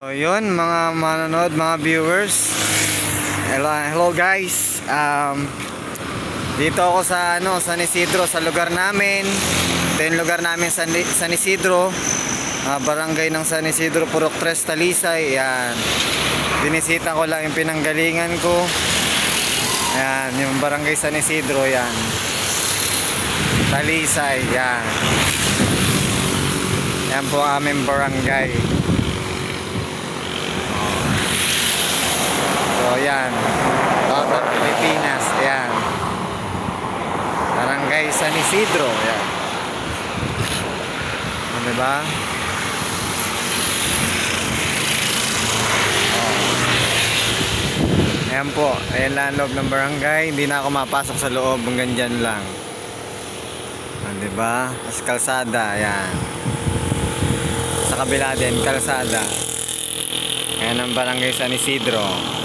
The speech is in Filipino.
So yun mga manonood, mga viewers. Hello guys. Dito ako sa San Isidro, sa lugar namin. Ito yung lugar namin sa San Isidro. Barangay ng San Isidro, Purok 3, Talisay. Yan. Binisita ko lang yung pinanggalingan ko. Yan, yung barangay San Isidro, yan. Talisay, yan. Yan po ang aming barangay. So yan, Total Pilipinas, yan. Barangay San Isidro, yan. Diba? Ayan po, ayan lang ang loob ng barangay. Hindi na ako mapasok sa loob, hanggang dyan lang. Diba? As kalsada, ayan. Sa kabila din, kalsada. Ayan ang barangay San Isidro.